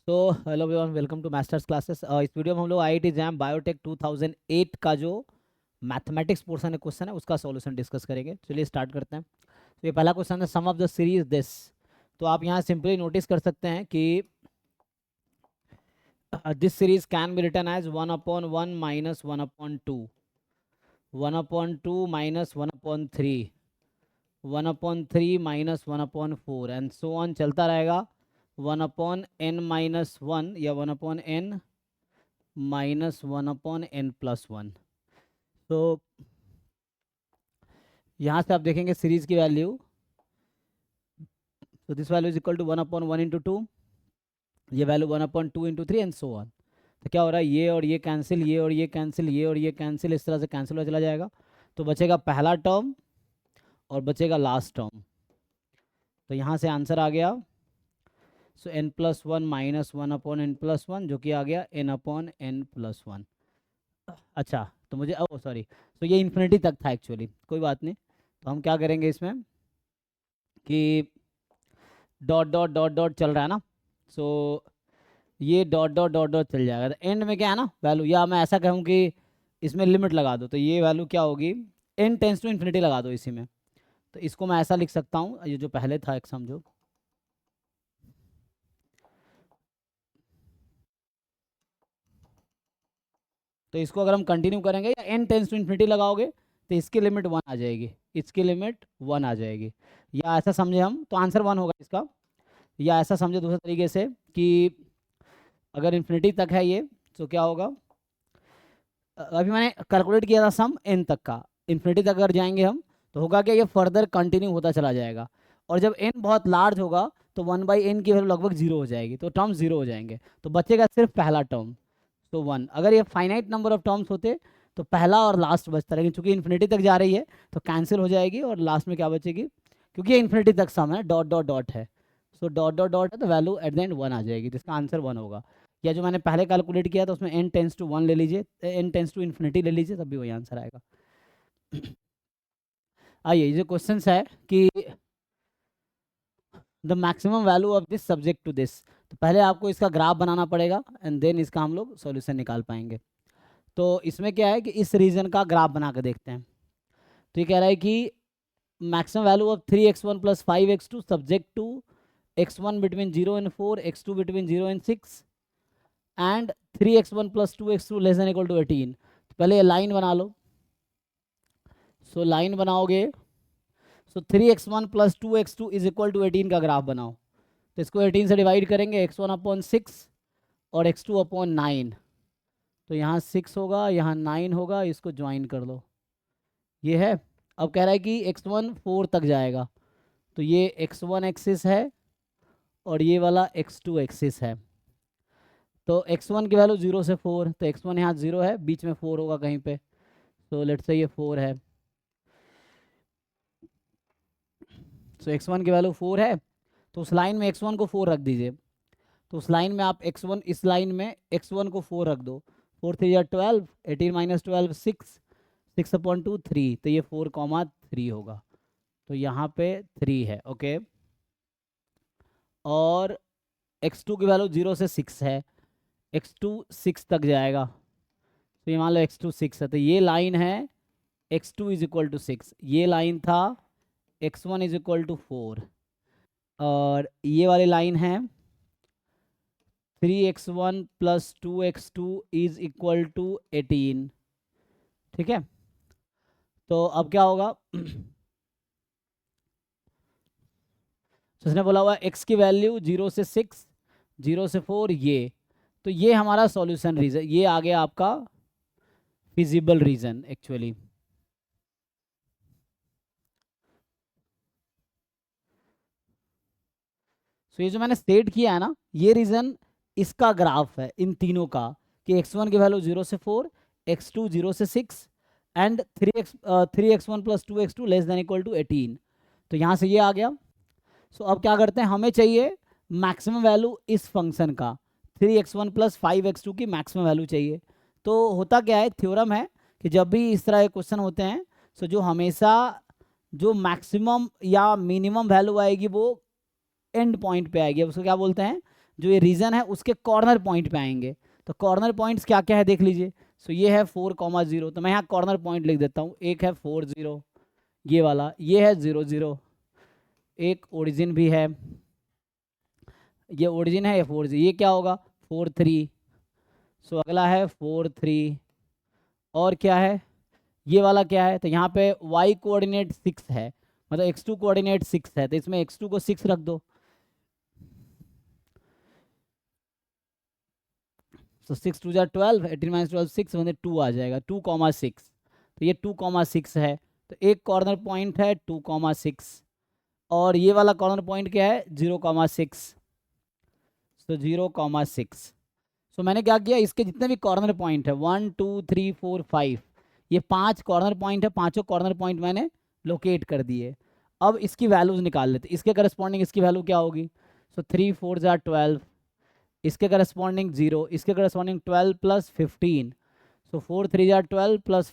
तो hello everyone, welcome to masters classes. इस video में हम लोग आईआईटी जैम बायोटेक 2008 का जो मैथमेटिक्स पोर्शन है क्वेश्चन है उसका सॉल्यूशन डिस्कस करेंगे। चलिए स्टार्ट करते हैं। तो ये पहला क्वेश्चन है, sum of the series this. तो आप यहाँ सिंपली नोटिस कर सकते हैं कि this series can be written as 1/1 minus 1/2, 1/2 minus 1/3, 1/3 minus 1/4 and so on चलता रहेगा 1/n-1 या 1/n माइनस 1/n+1। तो यहाँ से आप देखेंगे सीरीज की वैल्यू, तो this value is equal to 1/1 × 2, ये वैल्यू 1/2 × 3 एंड सो ऑन। तो क्या हो रहा है, ये और ये कैंसिल, ये और ये कैंसिल, ये और ये कैंसिल, इस तरह से कैंसिल हो चला जाएगा। तो बचेगा पहला टर्म और बचेगा लास्ट टर्म। तो यहाँ से आंसर आ गया, सो n+1 माइनस 1/n+1 जो कि आ गया n/n+1। अच्छा, तो मुझे ओ सॉरी, तो ये इन्फिनिटी तक था एक्चुअली, कोई बात नहीं। तो हम क्या करेंगे इसमें कि डॉट डॉट डॉट डॉट चल रहा है ना, सो ये डॉट डॉट डॉट डॉट चल जाएगा। तो एंड में क्या है ना वैल्यू, या मैं ऐसा कहूँ कि इसमें लिमिट लगा दो, तो ये वैल्यू क्या होगी, n टेंस टू इन्फिनिटी लगा दो इसी में। तो इसको मैं ऐसा लिख सकता हूँ, ये जो पहले था एक समझो, तो इसको अगर हम कंटिन्यू करेंगे या n टेंस टू इन्फिनिटी लगाओगे तो इसकी लिमिट 1 आ जाएगी, इसकी लिमिट 1 आ जाएगी। या ऐसा समझे हम, तो आंसर 1 होगा इसका। या ऐसा समझे दूसरे तरीके से कि अगर इन्फिनिटी तक है ये, तो क्या होगा, अभी मैंने कैलकुलेट किया था सम n तक का, इन्फिनिटी तक अगर जाएंगे हम तो होगा कि ये फर्दर कंटिन्यू होता चला जाएगा। और जब n बहुत लार्ज होगा तो 1/n की वैल्यू लगभग 0 हो जाएगी, तो टर्म 0 हो जाएंगे, तो बचेगा सिर्फ पहला टर्म, तो 1। अगर ये फाइनाइट नंबर ऑफ टर्म्स होते तो पहला और लास्ट बचता, लेकिन चूंकि इन्फिनिटी तक जा रही है तो कैंसिल हो जाएगी और लास्ट में क्या बचेगी, क्योंकि ये इन्फिनिटी तक सम है, डॉट डॉट डॉट है, सो डॉट डॉट डॉट है, तो वैल्यू एट द एंड 1 आ जाएगी, जिसका आंसर 1 होगा। या जो मैंने पहले कैलकुलेट किया था उसमें n टेंस टू 1 ले लीजिए, n टेंस टू इन्फिनिटी ले लीजिए, तब भी वही आंसर आएगा। आइए, ये जो क्वेश्चन है कि the maximum value of this subject to this, तो पहले आपको इसका ग्राफ बनाना पड़ेगा एंड देन इसका हम लोग सॉल्यूशन निकाल पाएंगे। तो इसमें क्या है कि इस रीजन का ग्राफ बना के देखते हैं। तो ये कह रहा है कि maximum value of 3x1 + 5x2 subject to x1 between 0 and 4, x2 between 0 and 6 and 3x1 + 2x2 less than equal to 18। तो पहले ये लाइन बना लो। सो लाइन बनाओगे, सो 3x1 + 2x2 is equal to 18 का ग्राफ बनाओ। तो इसको 18 से डिवाइड करेंगे, x1/6 और x2/9। तो यहाँ 6 होगा, यहाँ 9 होगा, इसको ज्वाइन कर लो, ये है। अब कह रहा है कि x1 4 तक जाएगा, तो ये x1 एक्सिस है और ये वाला x2 एक्सिस है। तो x1 की वैल्यू 0 से 4, तो x1 यहाँ 0 है, बीच में 4 होगा कहीं पे, तो लेट्स से ये 4 है। सो x1 की वैल्यू 4 है, तो उस लाइन में x1 को 4 रख दीजिए। तो उस लाइन में आप x1, इस लाइन में x1 को 4 रख दो, 4 3 या 12, 18 - 12 6, 6/2 3, तो ये 4,3 होगा। तो यहाँ पे 3 है, ओके। और x2 की वैल्यू 0 से 6 है, x2 6 तक जाएगा, तो ये मान लो x2 6 है, तो ये लाइन है x2 = 6, ये लाइन था x1 = 4, और ये वाली लाइन है 3x1 + 2x2 = 18। ठीक है, तो अब क्या होगा, तो उसने बोला हुआ x की वैल्यू 0 से 6, 0 से 4, ये, तो ये हमारा सॉल्यूशन रीजन, ये आ गया आपका फिजिबल रीजन एक्चुअली। सो ये जो मैंने सेट किया है ना, ये रीजन इसका ग्राफ है इन तीनों का, कि x1 की वैल्यू 0 से 4, x2 0 से 6 and 3x1 + 2x2 less than equal to 18। तो यहाँ से ये आ गया। सो अब क्या करते हैं, हमें चाहिए मैक्सिमम वैल्यू इस फंक्शन का, 3x1 + 5x2 की मैक्सिमम वैल्यू चाहिए। तो होता क्या है, थ्योरम है कि जब भी इस तरह के क्वेश्चन होते हैं, सो जो हमेशा जो मैक्सिमम या मिनिमम वैल्यू आएगी वो एंड पॉइंट पे आएगी, उसको क्या बोलते हैं, जो ये रीजन है उसके कॉर्नर पॉइंट पे आएंगे। तो कॉर्नर पॉइंट्स क्या क्या है देख लीजिए। सो ये है 4,0, तो मैं यहाँ कॉर्नर पॉइंट लिख देता हूँ। एक है 40, ये वाला, ये है 00, एक ओरिजिन भी है, ये ओरिजिन है, ये 4, ये क्या होगा 4,3। सो अगला है 4,3, और क्या है, ये वाला क्या है, तो यहाँ पे y कोऑर्डिनेट 6 है, मतलब x2 कोऑर्डिनेट 6 है, तो इसमें x2 को 6 रख दो। तो 6 2 12, 18 - 12 6, मतलब 2 आ जाएगा, 2,6। तो ये 2,6 है, तो एक कॉर्नर पॉइंट है 2,6, और ये वाला कॉर्नर पॉइंट क्या है 0,6। तो 0,6। सो मैंने क्या किया, इसके जितने भी कॉर्नर पॉइंट है 1 2 3 4 5, ये 5 कॉर्नर पॉइंट है, पांचों कॉर्नर पॉइंट मैंने लोकेट कर दिए। अब इसकी वैल्यूज निकाल लेते, इसके करस्पॉन्डिंग इसकी वैल्यू क्या होगी। सो 3 4 12, इसके करस्पॉन्डिंग 0, इसके करस्पॉन्डिंग 12 + 15। सो 4 3 12 +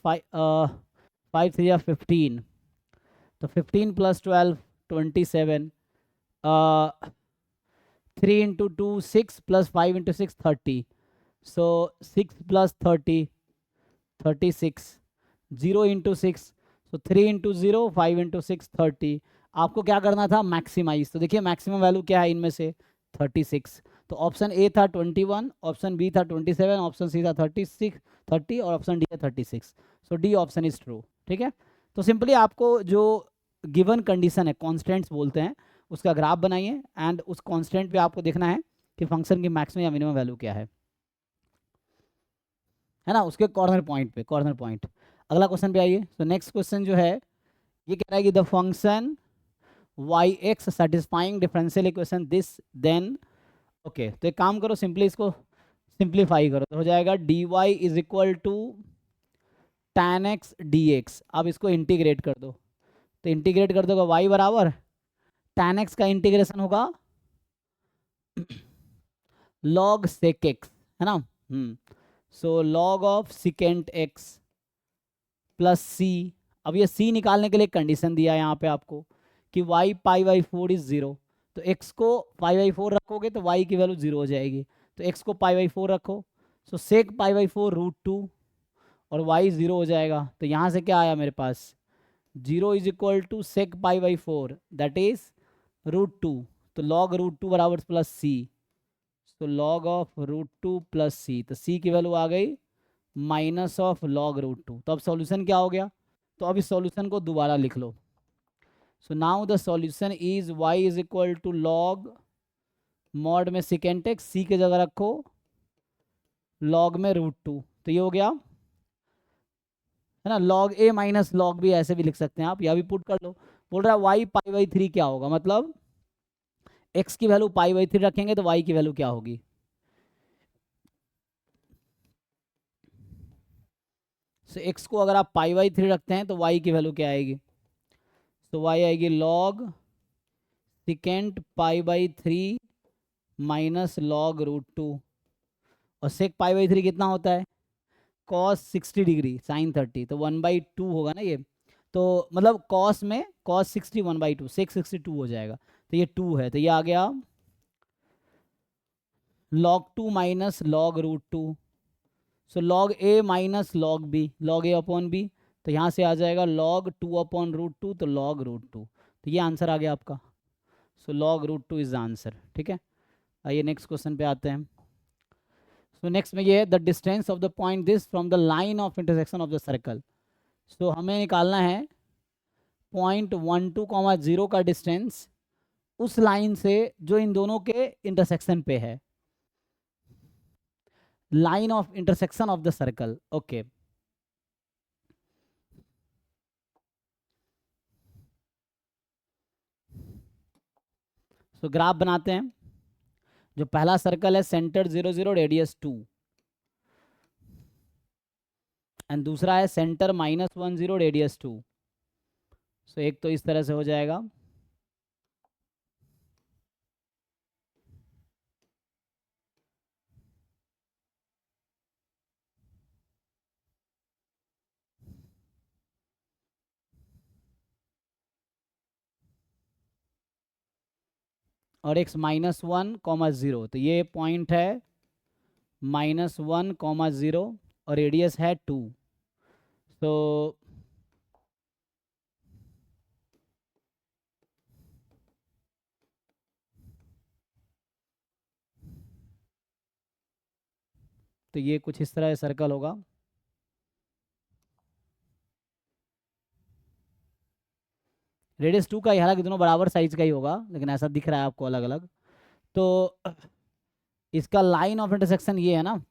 5 3 15, तो 15 + 12 27, 3 × 2 6 + 5 × 6 30। सो 6 + 30 36, 0 × 6, सो 3 × 0 5 × 6 30। आपको क्या करना था, मैक्सिमाइज। तो देखिए मैक्सिमम वैल्यू क्या है इनमें से 36। तो ऑप्शन ए था 21, ऑप्शन बी था 27, ऑप्शन सी था 36 30, और ऑप्शन डी है 36। सो डी ऑप्शन इज ट्रू। ठीक है, तो सिंपली आपको जो गिवन कंडीशन है, कॉन्स्टेंट्स बोलते हैं, उसका ग्राफ बनाइए, एंड उस कॉन्स्टेंट पे आपको देखना है कि फंक्शन की मैक्सिमम या मिनिमम वैल्यू क्या है ना, उसके कॉर्नर पॉइंट पे, कॉर्नर पॉइंट। अगला क्वेश्चन पे आइए। तो नेक्स्ट क्वेश्चन जो है, ये कह रहा है कि the function y x satisfying differential equation this then. Okay, तो एक काम करो, सिंपली इसको सिंप्लीफाई करो, तो हो जाएगा dy is equal to tan x dx। अब इसको इंटीग्रेट कर दो, तो इंटीग्रेट कर दोगे y बराबर tan x का इंटीग्रेशन होगा log sec x, है ना। So log of secant x plus C. अब ये सी निकालने के लिए कंडीशन दिया है यहाँ पे आपको कि y π/4 इज 0। तो x को π/4 रखोगे तो y की वैल्यू 0 हो जाएगी, तो x को π/4 रखो। सो सेक π/4 √2, और y 0 हो जाएगा। तो यहाँ से क्या आया मेरे पास, 0 is equal to sec π/4 that is √2। तो log √2 बराबर प्लस सी। तो log ऑफ √2 प्लस सी, तो सी की वैल्यू आ गई माइनस ऑफ log √2। तो अब सॉल्यूशन क्या हो गया, तो अब इस सॉल्यूशन को दोबारा लिख लो। So now the solution is y is equal to log mod में सिकेंट एक्स, सी की जगह रखो log में √2, तो ये हो गया, है ना। log a minus log b ऐसे भी लिख सकते हैं आप, या भी पुट कर लो। बोल रहा है y π/3 क्या होगा, मतलब x की वैल्यू π/3 रखेंगे तो y की वैल्यू क्या होगी। सो x को अगर आप π/3 रखते हैं तो y की वैल्यू क्या आएगी, तो y आएगी log सिकेंट π/3 माइनस log √2, और सेक π/3 कितना होता है, cos 60 डिग्री sin 30, तो 1/2 होगा ना ये। तो मतलब cos में cos 60 1/2, सेक 62 हो जाएगा, तो ये 2 है, तो ये आ गया log 2 minus log √2। So log a minus log b, log a upon b, तो यहाँ से आ जाएगा log 2 अपॉन √2, तो log √2। तो ये आंसर आ गया आपका। सो log √2 इज द आंसर। ठीक है, आइए नेक्स्ट क्वेश्चन पे आते हैं। सो नेक्स्ट में ये है the distance of the point this from the line of intersection of the circle. So हमें निकालना है पॉइंट 1 2 0 का डिस्टेंस उस लाइन से जो इन दोनों के इंटरसेक्शन पे है, line of intersection of the circle. Okay, so graph बनाते हैं। जो पहला सर्कल है सेंटर 0 0 रेडियस 2, एंड दूसरा है सेंटर -1 0 रेडियस 2। सो एक तो इस तरह से हो जाएगा, और x -1, 0, तो ये पॉइंट है -1, 0 और रेडियस है 2। तो ये कुछ इस तरह सर्कल होगा। रेडियस 2 का ही, हालांकि दोनों बराबर साइज का ही होगा, लेकिन ऐसा दिख रहा है आपको अलग अलग। तो इसका लाइन ऑफ इंटरसेक्शन ये है ना,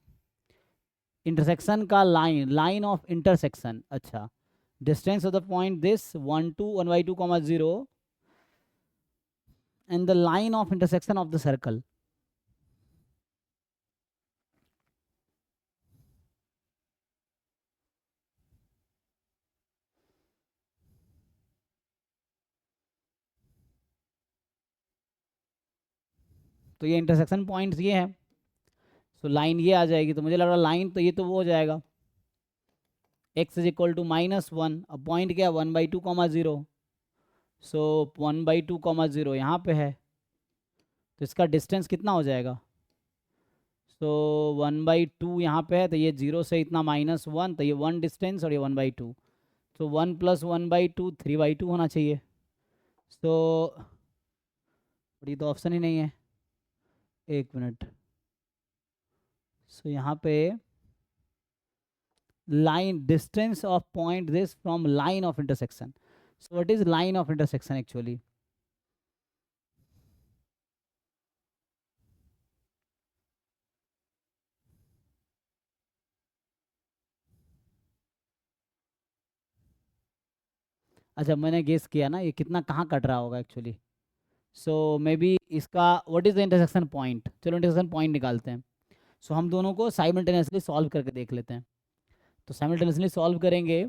इंटरसेक्शन का लाइन ऑफ इंटरसेक्शन। अच्छा, distance of the point this 1 2 1/2, 0 and the line of intersection of the circle. तो ये इंटरसेक्शन पॉइंट्स ये हैं। सो लाइन ये आ जाएगी, तो मुझे लग रहा लाइन तो ये तो वो हो जाएगा x इज इक्वल टू -1। अब पॉइंट क्या, 1/2, 0। सो 1/2, 0 यहाँ पे है, तो इसका डिस्टेंस कितना हो जाएगा। सो 1/2 यहाँ पे है, तो ये 0 से इतना -1, तो ये 1 डिस्टेंस और ये 1/2। तो 1 + 1/2 3/2 होना चाहिए। सो ये तो ऑप्शन ही नहीं है, एक मिनट। सो यहाँ पे line distance of point this from line of intersection. So what is line of intersection actually? अच्छा, मैंने गेस किया ना, ये कितना कहाँ कट रहा होगा एक्चुअली। सो मे बी इसका what is the intersection point, चलो इंटरसेक्शन पॉइंट निकालते हैं। सो हम दोनों को साइमल्टेनियसली सॉल्व करके देख लेते हैं। तो साइमल्टेनियसली सॉल्व करेंगे,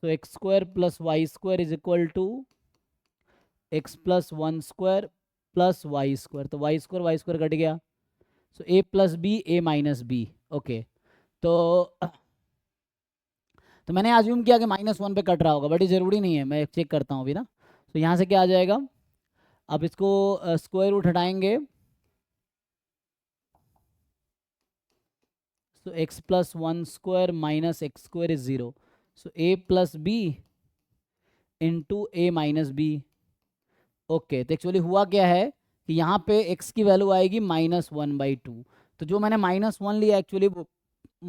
तो x² + y² is equal to x + 1² + y²। तो y² कट गया। सो a + b, a - b। Okay, तो मैंने अज्यूम किया कि -1 पे कट रहा होगा, बट ये ज़रूरी नहीं है, मैं चेक करता हूँ अभी ना। तो यहाँ से क्या आ जाएगा, अब इसको स्क्वायर रूट हटाएंगे, सो x + 1² - x² is 0। So a + b into a - b। Okay, तो एक्चुअली हुआ क्या है कि यहाँ पे x की वैल्यू आएगी -1/2। तो जो मैंने -1 लिया एक्चुअली वो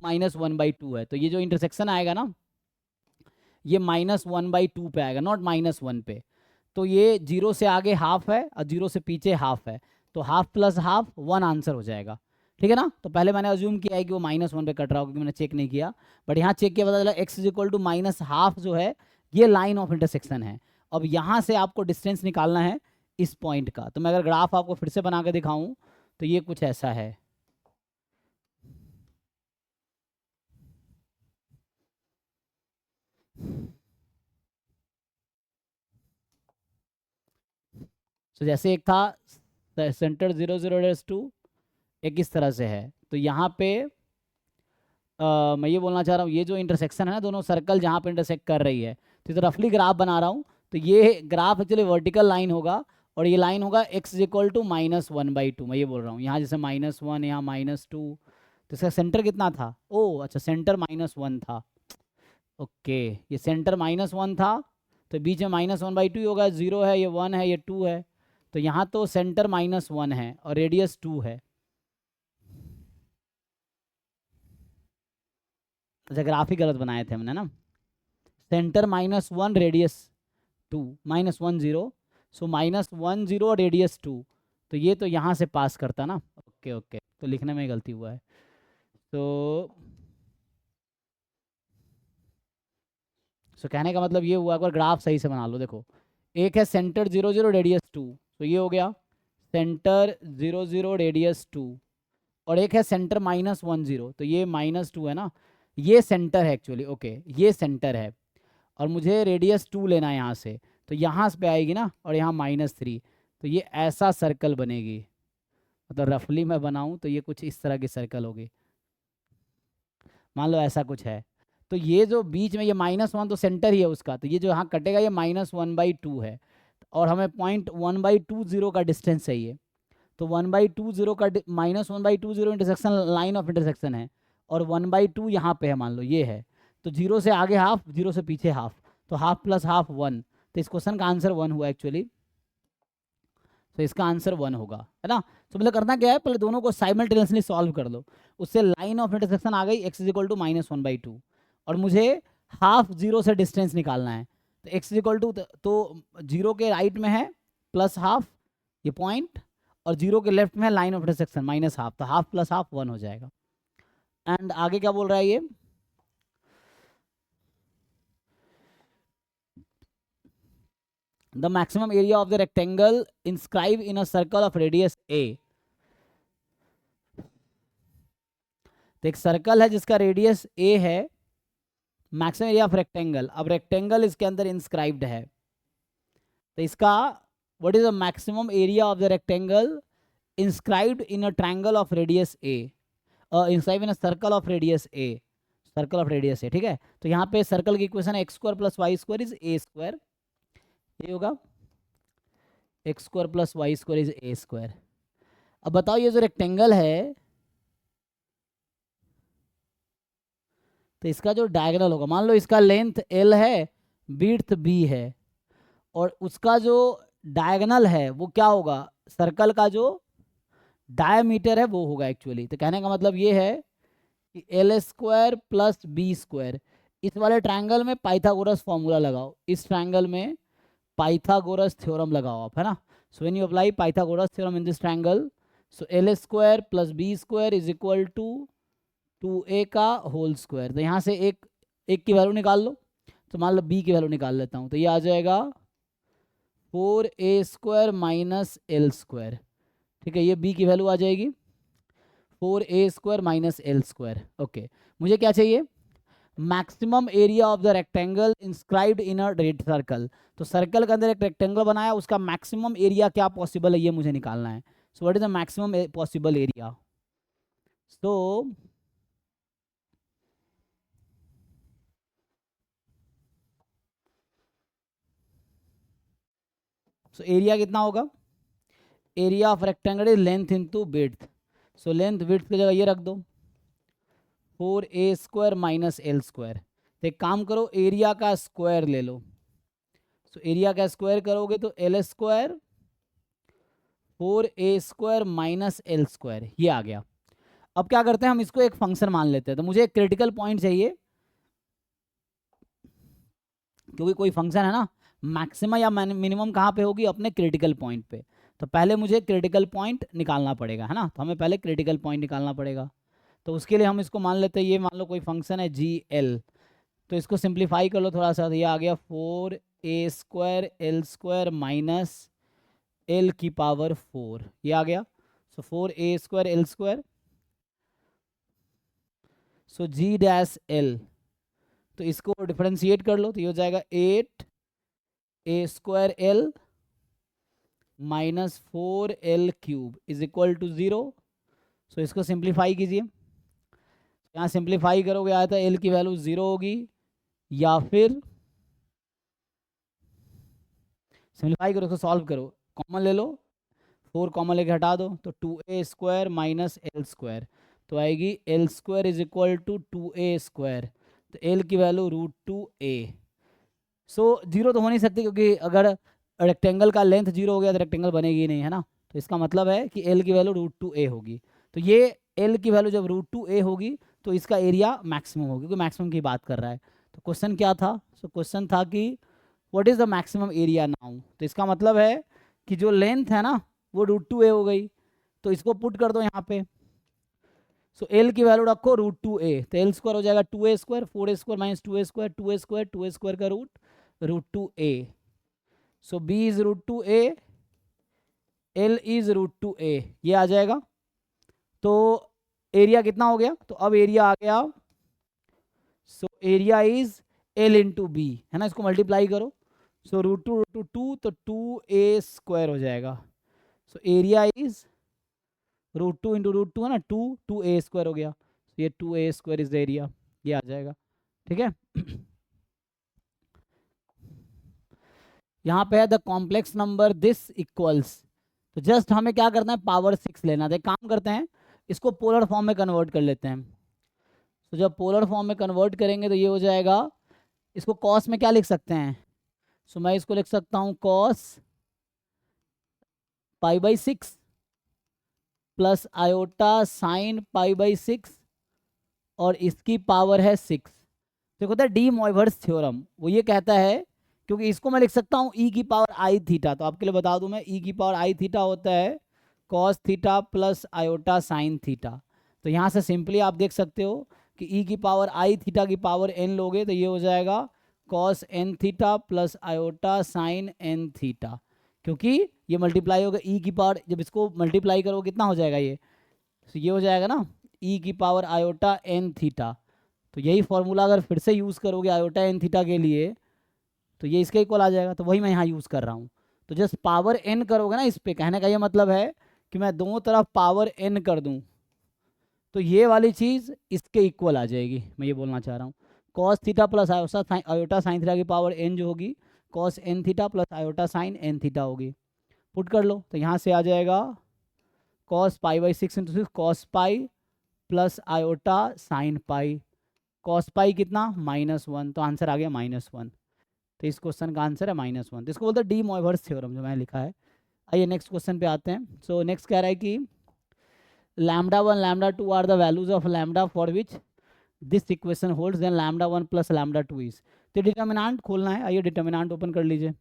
-1/2 है। तो ये जो इंटरसेक्शन आएगा ना, ये -1/2 पे आएगा, नॉट -1 पे। तो ये 0 से आगे हाफ है और 0 से पीछे हाफ है, तो हाफ प्लस हाफ 1 आंसर हो जाएगा। ठीक है ना। तो पहले मैंने अज्यूम किया है कि वो -1 पे कट रहा होगा, क्योंकि मैंने चेक नहीं किया, बट यहाँ चेक किया, पता चला x इज इक्वल टू -1/2 जो है ये लाइन ऑफ इंटरसेक्शन है। अब यहाँ से आपको डिस्टेंस निकालना है इस पॉइंट का। तो मैं अगर ग्राफ आपको फिर से बना के दिखाऊँ तो ये कुछ ऐसा है। तो जैसे एक था सेंटर 0 0 एक इस तरह से है। तो यहाँ पे मैं ये बोलना चाह रहा हूँ, ये जो इंटरसेक्शन है ना, दोनों सर्कल जहाँ पे इंटरसेक्ट कर रही है, तो रफली ग्राफ बना रहा हूँ। तो ये ग्राफ एक्चुअली वर्टिकल लाइन होगा, और ये लाइन होगा x इक्वल टू -1/2। मैं ये बोल रहा हूँ, यहाँ जैसे -1, यहाँ -2, तो इसका सेंटर कितना था, ओ अच्छा सेंटर -1 था। ओके, ये सेंटर -1 था, तो बीच में -1/2 ही होगा, 0 है, ये 1 है, ये 2 है। तो यहाँ तो सेंटर -1 है और रेडियस 2 है। अच्छा, ग्राफ ही गलत बनाए थे हमने ना, सेंटर -1 रेडियस 2, -1 0। सो -1 0 रेडियस 2, तो ये तो यहाँ से पास करता ना। ओके ओके, तो लिखने में गलती हुआ है। तो कहने का मतलब ये हुआ, अगर ग्राफ सही से बना लो, देखो एक है सेंटर 0 0 रेडियस 2, तो ये हो गया सेंटर 0 0 रेडियस 2, और एक है सेंटर -1 0, तो ये -2 है ना, ये सेंटर है एक्चुअली। ओके, ये सेंटर है, और मुझे रेडियस 2 लेना है यहाँ से, तो यहाँ पे आएगी ना, और यहाँ -3, तो ये ऐसा सर्कल बनेगी। मतलब रफली मैं बनाऊँ तो ये कुछ इस तरह की सर्कल होगी, मान लो ऐसा कुछ है। तो ये जो बीच में ये -1 तो सेंटर ही है उसका, तो ये जो यहाँ कटेगा ये -1/2 है। और हमें पॉइंट 1/20 का डिस्टेंस चाहिए। तो 1/20 का -1/20 इंटरसेक्शन लाइन ऑफ इंटरसेक्शन है, और 1/2 यहाँ पे है, मान लो ये है। तो 0 से आगे हाफ, 0 से पीछे हाफ, तो हाफ प्लस हाफ 1। तो इस क्वेश्चन का आंसर 1 हुआ एक्चुअली। तो इसका आंसर 1 होगा, है ना। तो मतलब करना क्या है, पहले दोनों को साइमल्टेनियसली सॉल्व कर लो। उससे लाइन ऑफ इंटरसेक्शन आ गई x इक्वल टू -1/2, और मुझे हाफ 0 से डिस्टेंस निकालना है। तो x इक्वल टू, तो 0 के राइट में है प्लस हाफ ये पॉइंट, और 0 के लेफ्ट में है line of intersection minus half, तो हाफ प्लस हाफ 1 हो जाएगा। एंड आगे क्या बोल रहा है ये, the maximum area of the rectangle inscribe in a circle of radius a। तो एक सर्कल है जिसका रेडियस a है, मैक्सिमम एरिया ऑफ रेक्टेंगल, अब रेक्टेंगल इसके अंदर इंस्क्राइब्ड है, तो इसका what is the maximum area of the rectangle inscribed in a triangle of radius a, inscribe in a circle of radius a, circle of radius a, ठीक है। तो यहाँ पे सर्कल की इक्वेशन है x square plus y square is a square, ये होगा x square plus y square is a square. अब बताओ ये जो रेक्टेंगल है, तो इसका जो डायगोनल होगा, मान लो इसका लेंथ l है, विड्थ b है, और उसका जो डायगोनल है वो क्या होगा, सर्कल का जो डायमीटर है वो होगा एक्चुअली। तो कहने का मतलब ये है कि l square plus b square, इस वाले ट्रायंगल में पाइथागोरस फॉर्मूला लगाओ, इस ट्रायंगल में पाइथागोरस थ्योरम लगाओ आप, है ना। So when you apply Pythagoras theorem in this triangle, so l square plus b square is equal to 2a का होल स्क्वायर। तो यहाँ से एक की वैल्यू निकाल लो, तो मान लो b की वैल्यू निकाल लेता हूँ, तो ये आ जाएगा 4a square minus L square, ठीक है, ये b की वैल्यू आ जाएगी 4a square minus L square. Okay, मुझे क्या चाहिए, maximum area of the rectangle inscribed in a red circle. तो सर्कल के अंदर एक रेक्टेंगल बनाया, उसका मैक्सिमम एरिया क्या पॉसिबल है ये मुझे निकालना है। So what is the maximum possible area, so area कितना होगा, area of rectangle is length into width. So length width की जगह ये रख दो 4a square minus L square. तो एक काम करो, एरिया का स्क्वायर ले लो। सो एरिया का स्क्वायर करोगे तो L square 4a square minus L square, ये आ गया। अब क्या करते हैं, हम इसको एक फंक्शन मान लेते हैं। तो मुझे एक क्रिटिकल पॉइंट चाहिए, क्योंकि कोई फंक्शन है ना, मैक्सिमम या मिनिमम कहाँ पे होगी, अपने क्रिटिकल पॉइंट पे। तो पहले मुझे क्रिटिकल पॉइंट निकालना पड़ेगा, है ना। तो हमें पहले क्रिटिकल पॉइंट निकालना पड़ेगा। तो उसके लिए हम इसको मान लेते हैं, ये मान लो कोई फंक्शन है जी एल। तो इसको सिंप्लीफाई कर लो थोड़ा सा, तो ये आ गया 4a square L square minus L की पावर 4, ये आ गया। सो 4a स्क्वायर एल स्क्वायर, सो जी डैश एल, तो इसको डिफरेंशिएट कर लो, तो ये हो जाएगा 8a square l minus 4l cube is equal to 0। So इसको सिंप्लीफाई कीजिए, यहाँ सिंप्लीफाई करोगे आया था l की वैल्यू 0 होगी, या फिर सिंप्लीफाई करो, इसको सॉल्व करो, कॉमन ले लो, 4 कॉमन लेके हटा दो, तो 2a square minus L square, तो आएगी l square is equal to 2a square, तो l की वैल्यू √2a। सो जीरो तो हो नहीं सकती, क्योंकि अगर रेक्टेंगल का लेंथ 0 हो गया तो रेक्टेंगल बनेगी ही नहीं, है ना। तो इसका मतलब है कि l की वैल्यू √2a होगी। तो ये l की वैल्यू जब √2a होगी तो इसका एरिया मैक्सिमम होगी, क्योंकि मैक्सिमम की बात कर रहा है। तो क्वेश्चन क्या था, सो क्वेश्चन था कि what is the maximum area now. तो इसका मतलब है कि जो लेंथ है ना वो √2a हो गई, तो इसको पुट कर दो यहाँ पे। सो एल की वैल्यू रखो √2a, तो एल स्क्वायर हो जाएगा 2a square, 4a square minus 2a square, 2a square 2a square का root √2a। So b is √2a, l is √2a, ये आ जाएगा। तो एरिया कितना हो गया, तो अब एरिया आ गया, so area is l into b, है ना। इसको मल्टीप्लाई करो, सो √2 तो 2a स्क्वायर हो जाएगा। सो एरिया इज √2 इंटू √2 है ना, 2a स्क्वायर हो गया, तो ये 2a square is the area, ये आ जाएगा, ठीक है। यहाँ पे है the complex number this equals, तो जस्ट हमें क्या करना है, पावर 6 लेना है। काम करते हैं, इसको पोलर फॉर्म में कन्वर्ट कर लेते हैं। तो जब पोलर फॉर्म में कन्वर्ट करेंगे तो ये हो जाएगा, इसको कॉस में क्या लिख सकते हैं, सो मैं इसको लिख सकता हूँ कॉस π/6 प्लस आयोटा साइन π/6 और इसकी पावर है 6। तो होता है डी मॉइवर्स थ्योरम, वो ये कहता है, क्योंकि इसको मैं लिख सकता हूँ ई की पावर आई थीटा, तो आपके लिए बता दूं मैं, ई की पावर आई थीटा होता है cos theta plus iota sine theta. तो यहाँ से सिंपली आप देख सकते हो कि ई की पावर आई थीटा की पावर एन लोगे तो ये हो जाएगा cos n theta plus iota sine n theta, क्योंकि ये मल्टीप्लाई होगा ई की पावर, जब इसको मल्टीप्लाई करोगे कितना हो जाएगा ये, तो ये हो जाएगा ना ई की पावर आयोटा एन थीटा। तो यही फॉर्मूला अगर फिर से यूज़ करोगे आयोटा एन थीटा के लिए तो ये इसके इक्वल आ जाएगा, तो वही मैं यहाँ यूज़ कर रहा हूँ। तो जस्ट पावर एन करोगे ना इस पे, कहने का ये मतलब है कि मैं दोनों तरफ पावर एन कर दूँ तो ये वाली चीज़ इसके इक्वल आ जाएगी, मैं ये बोलना चाह रहा हूँ। Cos theta plus iota sine theta की पावर एन जो होगी cos n theta plus iota sine n theta होगी। पुट कर लो तो यहाँ से आ जाएगा cos π/6 into 6 cos pi plus iota sine pi, cos pi कितना -1, तो आंसर आ गया -1। तो इस क्वेश्चन का आंसर है -1। तो इसको बोलते हैं डी मॉइवर्स थ्योरम जो मैंने लिखा है। आइए नेक्स्ट क्वेश्चन पे आते हैं। सो नेक्स्ट कह रहा है कि λ1 λ2 are the values of lambda for which this equation holds, then λ1 plus λ2 is. तो डिटर्मिनेंट खोलना है, आइए डिटर्मिनेंट ओपन कर लीजिए।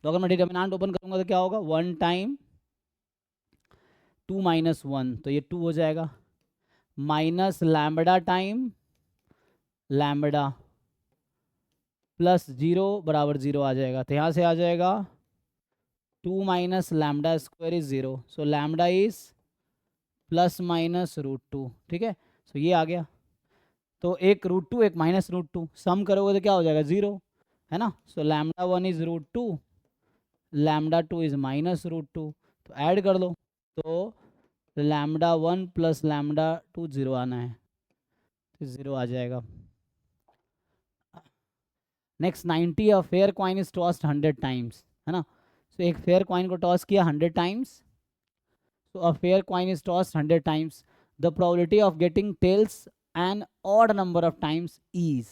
तो अगर मैं डिटर्मिनेंट ओपन करूंगा तो क्या होगा, 1 टाइम 2 - 1 तो ये 2 हो जाएगा, minus lambda time lambda plus 0 बराबर 0 आ जाएगा। तो यहाँ से आ जाएगा 2 minus lambda square is 0, so lambda is ±√2। ठीक है, सो ये आ गया। तो एक √2 एक -√2 सम करोगे तो क्या हो जाएगा 0, है ना। सो λ1 इज √2, λ2 इज -√2, तो ऐड कर लो तो λ1 प्लस λ2 0 आना है, तो 0 आ जाएगा। Next 90 a fair coin is tossed 100 times, है ना। सो एक फेयर कॉइन को टॉस किया 100 times, so a fair coin is tossed 100 times, the probability of getting tails an odd number of times is.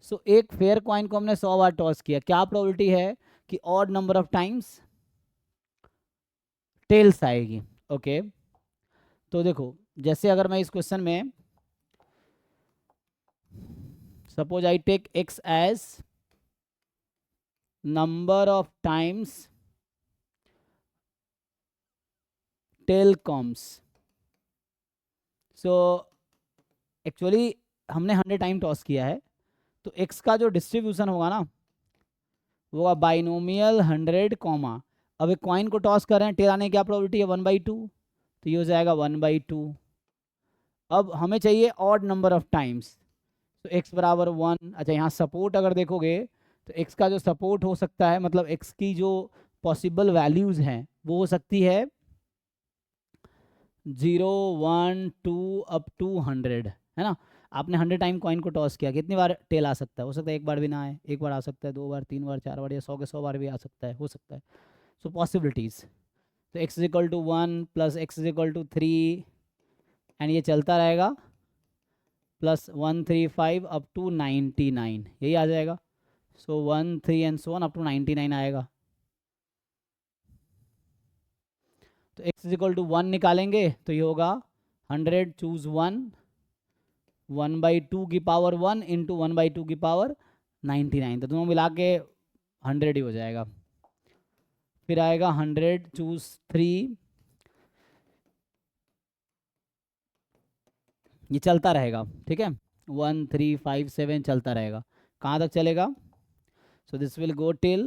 So एक फेयर कॉइन को हमने 100 बार toss किया, क्या प्रोबेबिलिटी है कि odd number of times tails आएगी। ओके तो देखो, जैसे अगर मैं इस क्वेश्चन में suppose I take x as number of times tail comes, so actually हमने 100 टाइम टॉस किया है, तो x का जो डिस्ट्रीब्यूशन होगा ना वो होगा बाइनोमियल 100 कॉमा, अब एक कॉइन को टॉस कर रहे हैं, टेल आने की क्या प्रोबेबिलिटी है 1/2, तो ये हो जाएगा 1/2। अब हमें चाहिए ऑड नंबर ऑफ टाइम्स, तो x बराबर 1। अच्छा यहाँ सपोर्ट अगर देखोगे तो x का जो सपोर्ट हो सकता है, मतलब x की जो पॉसिबल वैल्यूज़ हैं वो हो सकती है 0 1 2 अप टू 100, है ना। आपने 100 टाइम कॉइन को टॉस किया, कितनी बार टेल आ सकता है, हो सकता है एक बार भी ना आए, एक बार आ सकता है, 2 बार 3 बार 4 बार, या 100 के 100 बार भी आ सकता है, हो सकता है। सो पॉसिबिलिटीज़, तो x is equal to 1 plus x is equal to 3 and ये चलता रहेगा प्लस 135 अप टू 99, यही आ जाएगा। सो 1 3 एंड सो 1 अप टू 99 आएगा। तो x इज इक्वल टू 1 निकालेंगे तो ये होगा 100 चूज 1 1/2 की पावर 1 इंटू 1/2 की पावर 99, तो दोनों मिला के 100 ही हो जाएगा। फिर आएगा 100 चूज 3, ये चलता रहेगा, ठीक है 1 3 5 7 चलता रहेगा, कहाँ तक चलेगा। So this will go till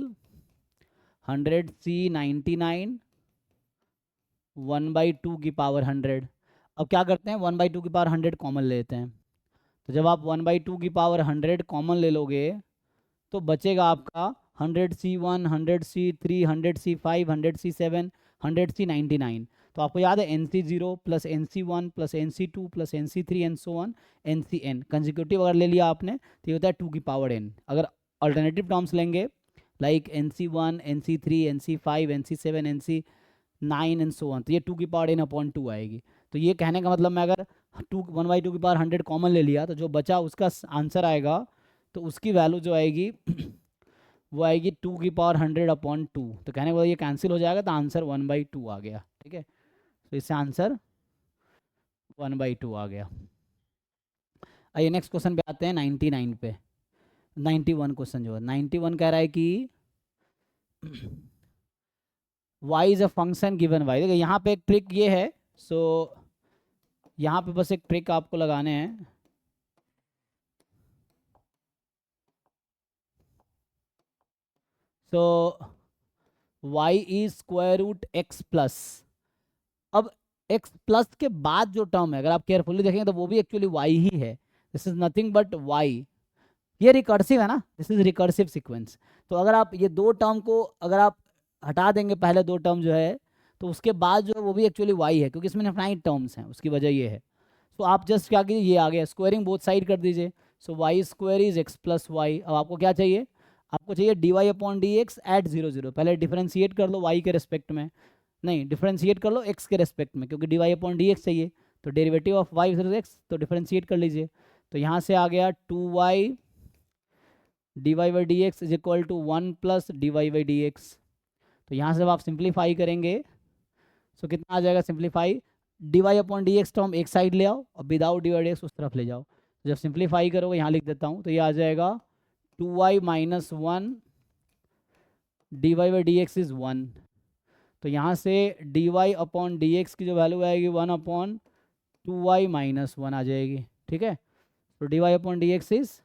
100C 99 1/2 की पावर 100। अब क्या करते हैं 1/2 की पावर 100 कॉमन लेते हैं, तो जब आप 1/2 की पावर 100 कॉमन ले लोगे तो बचेगा आपका 100C1 100C3 100C5 100C7 100C 99। तो आपको याद है NC0 plus NC1 plus NC2 plus NC3 and so on NCn। Consecutive अगर ले लिया आपने तो ये होता है 2 की पावर n। अगर अल्टरनेटिव टर्म्स लेंगे like NC1 NC3 NC5 NC7 NC9 and so on, तो ये 2 की पावर n अपॉन 2 आएगी। तो ये कहने का मतलब मैं अगर 1/2 की पावर 100 कॉमन ले लिया तो जो बचा उसका आंसर आएगा, तो उसकी वैल्यू जो आएगी वो आएगी 2 की पावर 100 अपॉन 2। तो कहने का मतलब ये कैंसिल हो जाएगा, तो आंसर 1/2 आ गया। ठीक है, तो इससे आंसर 1/2 आ गया। आइए नेक्स्ट क्वेश्चन पे आते हैं 99 पे। 91 क्वेश्चन जो है 91 कह रहा है कि y is a function given y। देखिए यहाँ पे एक ट्रिक ये है, सो यहाँ पे बस एक ट्रिक आपको लगाने हैं। So y is square root x plus. अब x प्लस के बाद जो टर्म है अगर आप केयरफुली देखेंगे तो वो भी एक्चुअली y ही है। This is nothing but y। ये रिकर्सिव है ना, दिस इज रिकर्सिव सीक्वेंस। तो अगर आप ये दो टर्म को अगर आप हटा देंगे, पहले दो टर्म जो है, तो उसके बाद जो है वो भी एक्चुअली y है, क्योंकि इसमें इनफाइनाइट टर्म्स हैं, उसकी वजह ये है। तो आप जस्ट क्या कीजिए, ये आ गया स्क्वायरिंग बोथ साइड कर दीजिए। So y square is x plus y. अब आपको क्या चाहिए, आपको चाहिए dy upon d x at 0 0। पहले डिफ्रेंशिएट कर लो y के रेस्पेक्ट में, नहीं डिफ्रेंशिएट कर लो x के रेस्पेक्ट में, क्योंकि dy अपॉन डी एक्स चाहिए। तो derivative of y is x, तो डिफ्रेंशिएट कर लीजिए। तो यहाँ से आ गया 2y dy by d x is equal to 1 plus dy by d x. तो यहाँ से जब आप सिंप्लीफाई करेंगे तो कितना आ जाएगा simplify, dy upon d x term एक साइड ले आओ और without D by d x उस तरफ ले जाओ। जब सिंप्लीफाई करोगे, यहाँ लिख देता हूँ, तो ये आ जाएगा 2y minus 1 dy by d x is 1। तो यहाँ से dy अपॉन डी एक्स की जो वैल्यू आएगी 1 अपॉन 2y माइनस 1 आ जाएगी। ठीक है, तो dy upon d x is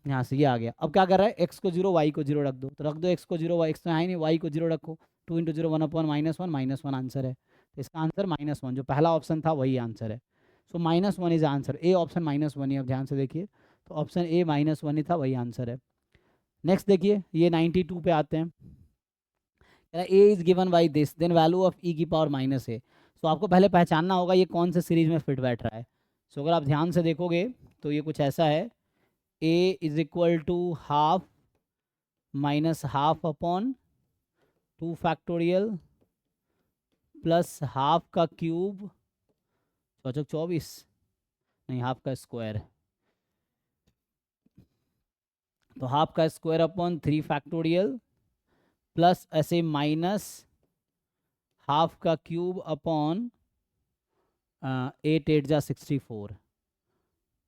यहाँ से ये आ गया। अब क्या कर रहा है, x को 0 y को 0 रख दो, तो रख दो x को 0 y, x तो है नहीं, y को 0 रखो। 2 इंटू 0 1 अपॉन -1 आंसर है। तो इसका आंसर -1, जो पहला ऑप्शन था वही आंसर है। सो -1 इज आंसर, ए ऑप्शन -1 ही। अब ध्यान से देखिए, तो ऑप्शन ए -1 ही था, वही आंसर है। नेक्स्ट देखिए, ये 92 पे आते हैं। A is given by this then value of e की पावर माइनस ए। तो आपको पहले पहचानना होगा ये कौन से सीरीज में फिट बैठ रहा है। सो अगर आप ध्यान से देखोगे तो ये कुछ ऐसा है, a is equal to half minus half upon 2 factorial plus half का क्यूब, 24 नहीं, हाफ का स्क्वायर, तो हाफ का स्क्वायर अपॉन 3 फैक्टोरियल प्लस ऐसे माइनस हाफ का क्यूब अपॉन 8 8 जा 64।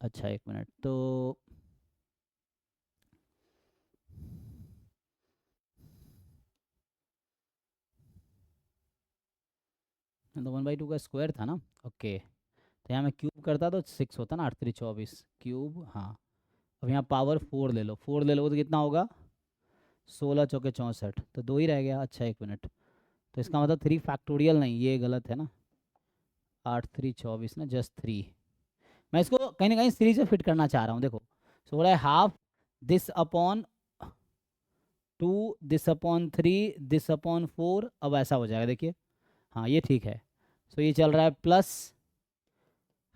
अच्छा एक मिनट, तो तो 1/2 का स्क्वायर था ना, ओके। तो यहाँ मैं क्यूब करता तो 6 होता ना, 8 3 24 क्यूब, हाँ। अब यहाँ पावर 4 ले लो, 4 ले लो तो कितना होगा, 16 चौके 64, तो 2 ही रह गया। अच्छा एक मिनट, तो इसका मतलब 3 फैक्टोरियल नहीं, ये गलत है ना, 8 3 24 ना, जस्ट 3। मैं इसको कहीं ना कहीं सीरीज में फिट करना चाह रहा हूँ। देखो, सो रहा है half this upon 2 this upon 3 this upon 4। अब ऐसा हो जाएगा, देखिए, हाँ ये ठीक है। सो ये चल रहा है प्लस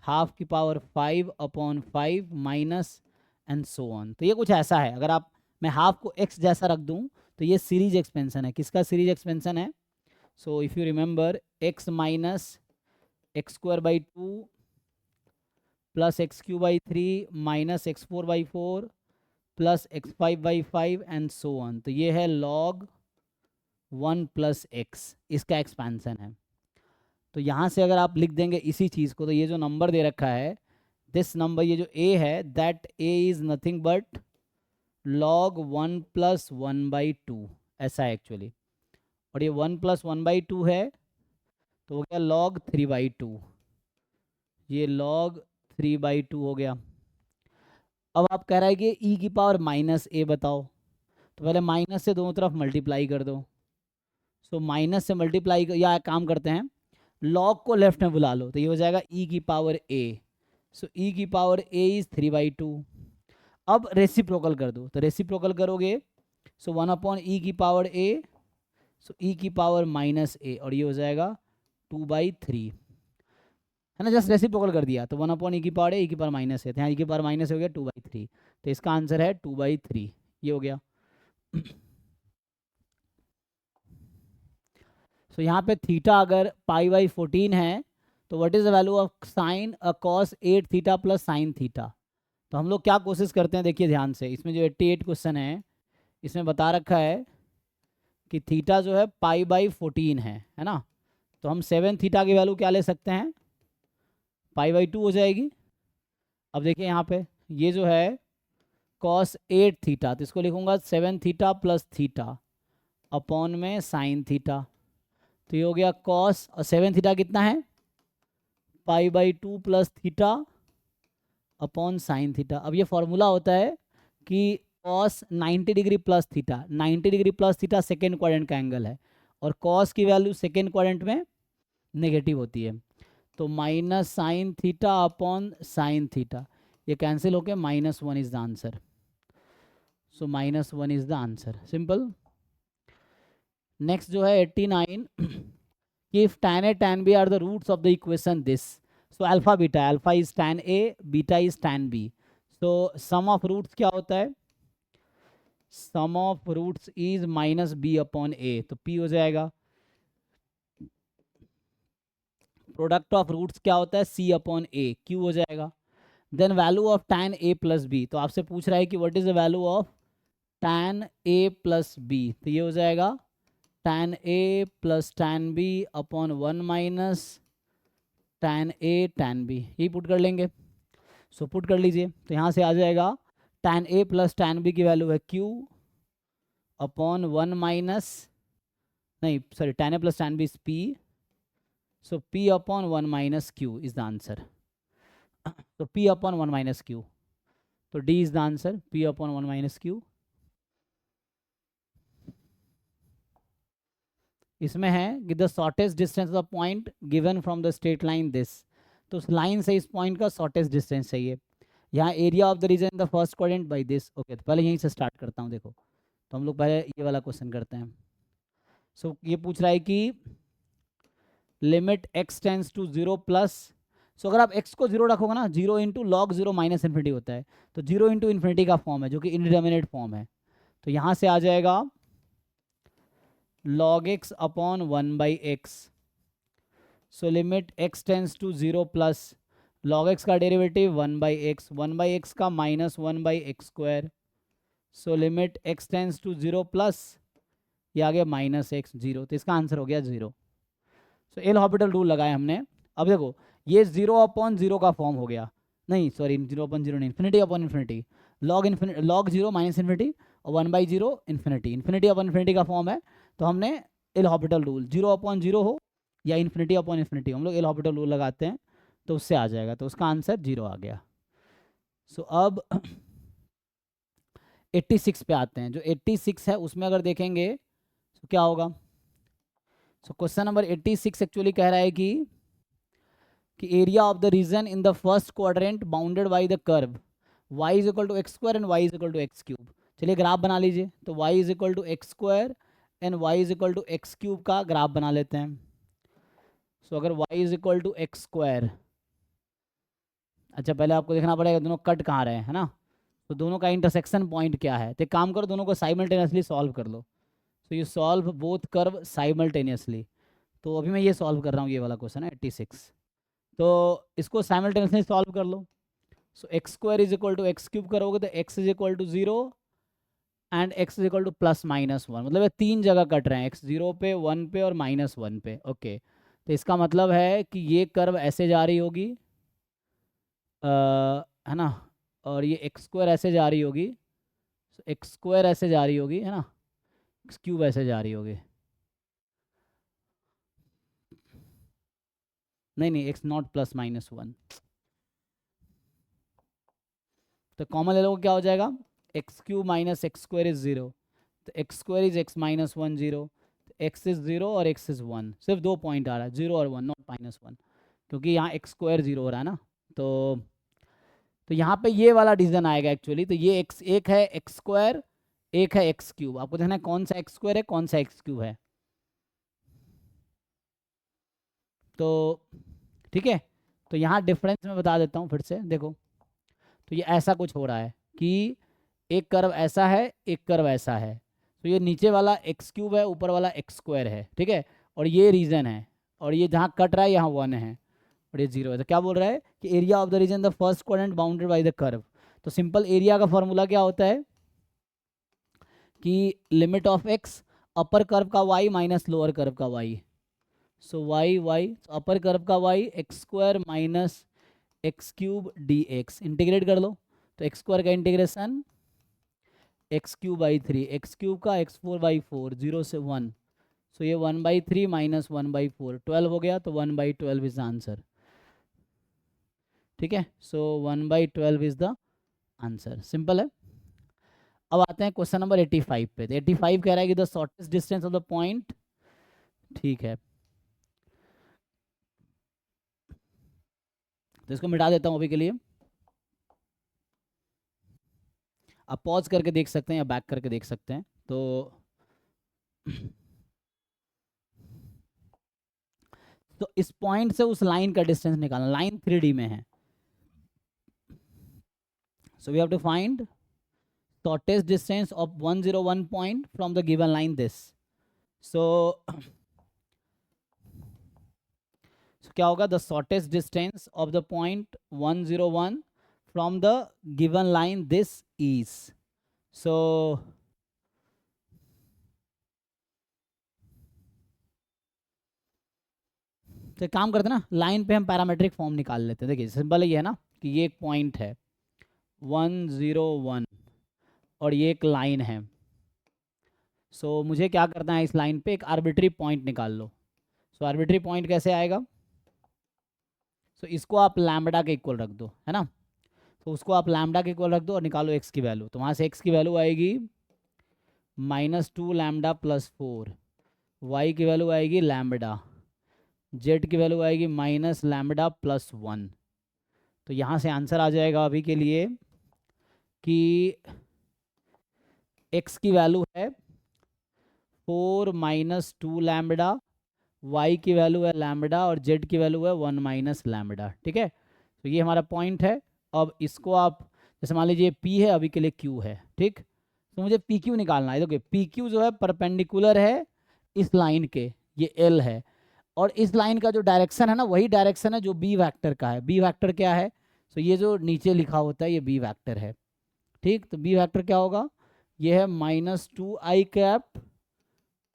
हाफ की power 5 upon 5 minus and so on. तो ये कुछ ऐसा है, अगर आप मैं हाफ को x जैसा रख दूं तो ये सीरीज एक्सपेंशन है। किसका सीरीज एक्सपेंशन है, so if you remember x minus x square by 2 plus x Q by 3 minus x 4 by 4 plus x 5 by 5 and so on. तो ये है log 1 प्लस एक्स, इसका एक्सपेंशन है। तो यहाँ से अगर आप लिख देंगे इसी चीज़ को, तो ये जो नंबर दे रखा है, दिस नंबर, ये जो a है, that a is nothing but log 1 plus 1/2, ऐसा है एक्चुअली। और ये 1 प्लस 1/2 है, तो हो गया log 3/2, ये log 3/2 हो गया। अब आप कह रहा है कि e की पावर माइनस a बताओ, तो पहले माइनस से दोनों तरफ मल्टीप्लाई कर दो। सो माइनस से मल्टीप्लाई या काम करते हैं, लॉग को लेफ्ट में बुला लो, तो ये हो जाएगा e की पावर a। सो e की पावर a इज 3/2। अब रेसिप्रोकल कर दो, तो रेसिप्रोकल करोगे, सो 1 अपॉन e की पावर a सो ई की पावर माइनस ए, और ये हो जाएगा 2/3, है ना, जस्ट रेसिप्रोकल कर दिया तो 1 ई की पावर ए, ई की पावर माइनस है, तो यहाँ ई की पावर माइनस हो गया 2/3, तो इसका आंसर है 2/3, ये हो गया। सो यहाँ पे थीटा अगर π/14 है तो what is the value of sine a cos 8 theta plus sine theta. तो हम लोग क्या कोशिश करते हैं, देखिए ध्यान से, इसमें जो 88 क्वेश्चन है इसमें बता रखा है कि थीटा जो है π/14 है ना, तो हम 7 थीटा की वैल्यू क्या ले सकते हैं, π/2 हो जाएगी। अब देखिए यहाँ पे ये जो है कॉस 8 थीटा, तो इसको लिखूंगा 7 थीटा प्लस थीटा अपॉन में साइन थीटा, तो ये हो गया कॉस, और 7 थीटा कितना है, π/2 plus theta upon sine theta. अब ये फॉर्मूला होता है कि cos 90 degree plus theta, 90 degree plus theta second quadrant का एंगल है, और कॉस की वैल्यू सेकेंड क्वाड्रेंट में नेगेटिव होती है, तो minus sine theta upon sine theta, ये कैंसिल होकर -1 is the answer. So -1 is the answer, simple. Next जो है 89, if tan a tan b are the roots of the equation this, so alpha is tan a, beta is tan b, so sum of roots क्या होता है, sum of roots is -b upon a, तो p हो जाएगा। Product of roots क्या होता है, c upon a, q हो जाएगा। Then value of tan a plus b, तो आपसे पूछ रहा है कि what is the value of tan a plus b, तो ये हो जाएगा tan a plus tan b upon 1 minus tan a tan b, यही पुट कर लेंगे। सो पुट कर लीजिए, तो यहाँ से आ जाएगा tan a plus tan b की वैल्यू है q अपॉन 1 माइनस, नहीं sorry, tan a plus tan b is p, so p upon 1 minus q is the answer. तो p अपॉन 1 माइनस q, तो d is the answer, p upon 1 minus q। इसमें है कि the shortest distance of point given from the straight line this, तो उस line से इस point का शॉर्टेस्ट डिस्टेंस चाहिए। यहाँ area of the region the first quadrant by this, okay, तो पहले यहीं से स्टार्ट करता हूँ। देखो, तो हम लोग पहले ये वाला क्वेश्चन करते हैं। सो ये पूछ रहा है कि limit x tends to 0 plus, so अगर आप x को 0 रखोगे ना, 0 इंटू लॉग 0 माइनस इन्फिनिटी होता है, तो 0 इंटू इन्फिनिटी का फॉर्म है जो कि इंडिटरमिनेट फॉर्म है, तो यहाँ से आ जाएगा log x upon 1/x। So limit x tends to 0 plus log x का डेरिवेटिव 1/x, 1/x का -1/x², so limit x tends to 0 plus, ये आ गया -x 0, तो इसका आंसर हो गया 0। सो एल हॉस्पिटल रूल लगाया हमने। अब देखो ये 0/0 का फॉर्म हो गया, नहीं सॉरी 0/0 नहीं, infinity upon infinity, log 0 minus infinity और 1/0 इन्फिनिटी, इन्फिनिटी अपॉन इन्फिनिटी का फॉर्म है, तो हमने एल हॉस्पिटल रूल 0/0 हो या इन्फिनिटी अपॉन इन्फिनिटी, हम लोग एल हॉस्पिटल रूल लगाते हैं, तो उससे आ जाएगा, तो उसका आंसर 0 आ गया। सो अब 86 पे आते हैं। जो 86 है उसमें अगर देखेंगे तो क्या होगा, सो क्वेश्चन नंबर 86 एक्चुअली कह रहा है कि area of the region in the first quadrant bounded by the curve y is equal to x² and y is equal to x3। चलिए ग्राफ बना लीजिए, तो y is equal to x² and y is equal to x3 का graph बना लेते हैं। सो अगर y is equal to x², अच्छा पहले आपको देखना पड़ेगा दोनों कट कहाँ रहे हैं, है ना, तो दोनों का इंटरसेक्शन पॉइंट क्या है, तो एक काम करो दोनों को साइमल्टेनियसली सॉल्व कर लो। So you solve both curve simultaneously, तो अभी मैं ये सॉल्व कर रहा हूँ, ये वाला क्वेश्चन है 86, तो इसको साइमल्टेनियसली सॉल्व कर लो। So x² is equal to x3 करोगे तो x is equal to 0 and x is equal to +-1, मतलब ये तीन जगह कट रहे हैं, x 0 पे 1 पे और -1 पे, ओके। तो इसका मतलब है कि ये कर्व ऐसे जा रही होगी, है ना, और ये x² ऐसे जा रही होगी, x² ऐसे जा रही होगी, है ना, x3 ऐसे जा रही होगी, नहीं x0 +-1, तो कॉमन ले लो क्या हो जाएगा, x3 माइनस x² इज 0, तो x² is x -1 0, x is 0 और x इज 1, सिर्फ 2 पॉइंट आ रहा है 0 और 1, नॉट -1, क्योंकि यहाँ x² 0 हो रहा है ना, तो यहाँ पे ये वाला डिसीजन आएगा एक्चुअली। तो ये एक है x², एक है x3, आपको देखना है कौन सा x² है कौन सा x3 है। तो ठीक है, तो यहाँ डिफरेंस मैं बता देता हूँ फिर से, देखो। तो ये ऐसा कुछ हो रहा है कि एक कर्व ऐसा है, एक कर्व ऐसा है। तो ये नीचे वाला एक्स क्यूब है, ऊपर वाला एक्स स्क्वायर है, ठीक है। और ये रीजन है, और ये जहाँ कट रहा है यहाँ 1 है और ये 0 है। तो क्या बोल रहा है कि area of the region the first quadrant bounded by the curve. तो सिंपल एरिया का फॉर्मूला क्या होता है कि limit of x upper curve का y माइनस लोअर कर्व का y। So y upper curve का y x square minus x cube d x, integrate कर लो। तो एक्स स्क्वायर का integration x cube by 3, x cube का x 4 by 4, 0 से 1। सो ये 1/3 माइनस 1/4, 12 हो गया। तो 1/12 इज द आंसर, ठीक है। सो 1/12 इज द आंसर, सिंपल है। अब आते हैं क्वेश्चन नंबर 85 पे। तो 85 कह रहा है कि the shortest distance of the point, ठीक है। तो इसको मिटा देता हूँ अभी के लिए। आप पॉज करके देख सकते हैं या बैक करके देख सकते हैं। तो इस पॉइंट से उस लाइन का डिस्टेंस निकालना। लाइन 3D में है, so we have to find shortest distance of 101 point from the given line this. So क्या होगा, the shortest distance of the point 101 from the given line this is. So तो एक काम करते हैं ना, लाइन पे हम पैरामेट्रिक फॉर्म निकाल लेते हैं। देखिए सिंपल ये है ना कि ये एक पॉइंट है 101 और ये एक लाइन है। सो मुझे क्या करना है, इस लाइन पे एक आर्बिट्री पॉइंट निकाल लो। सो आर्बिट्री पॉइंट कैसे आएगा, सो इसको आप लैम्बडा के इक्वल रख दो, है ना। तो उसको आप लैम्बडा के इक्वल रख दो और निकालो एक्स की वैल्यू। तो वहाँ से एक्स की वैल्यू आएगी -2 लैम्बडा प्लस 4, वाई की वैल्यू आएगी लैम्बडा, जेड की वैल्यू आएगी माइनस लैम्बडा प्लस 1। तो यहाँ से आंसर आ जाएगा अभी के लिए कि एक्स की वैल्यू है 4 माइनस 2 लैम्बडा, वाई की वैल्यू है लैम्बडा और जेड की वैल्यू है 1 माइनस लैम्बडा, ठीक है। तो ये हमारा पॉइंट है। अब इसको आप जैसे मान लीजिए पी है, अभी के लिए क्यू है, ठीक। तो मुझे पी क्यू निकालना है। देखिए पी क्यू जो है परपेंडिकुलर है इस लाइन के, ये एल है। और इस लाइन का जो डायरेक्शन है ना, वही डायरेक्शन है जो बी वैक्टर का है। बी वैक्टर क्या है, तो ये जो नीचे लिखा होता है ये बी वैक्टर है, ठीक। तो बी वैक्टर क्या होगा, ये है -2i कैप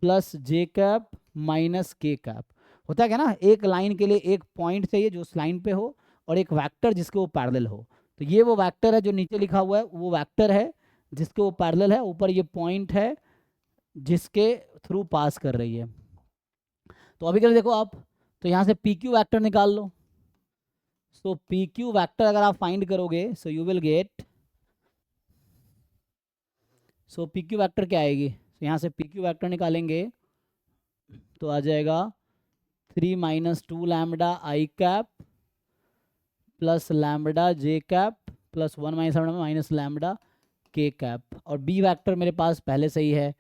प्लस जे कैप माइनस के कैप। होता है क्या ना, एक लाइन के लिए एक पॉइंट चाहिए जो उस लाइन पे हो और एक वेक्टर जिसके वो पैरेलल हो। तो ये वो वेक्टर है जो नीचे लिखा हुआ है, वो वेक्टर है जिसके वो पैरेलल है। ऊपर ये पॉइंट है जिसके थ्रू पास कर रही है। तो अभी के लिए देखो आप, तो यहाँ से पी क्यू वैक्टर निकाल लो। सो पी क्यू वैक्टर अगर आप फाइंड करोगे, so you will get, so P Q vector क्या आएगी, तो यहाँ से पी क्यू वैक्टर निकालेंगे तो आ जाएगा 3 माइनस 2 लैम्बडा आई कैप प्लस लैम्बडा जे कैप प्लस 1 माइनस लैम्बडा के कैप। और बी वैक्टर मेरे पास पहले से ही है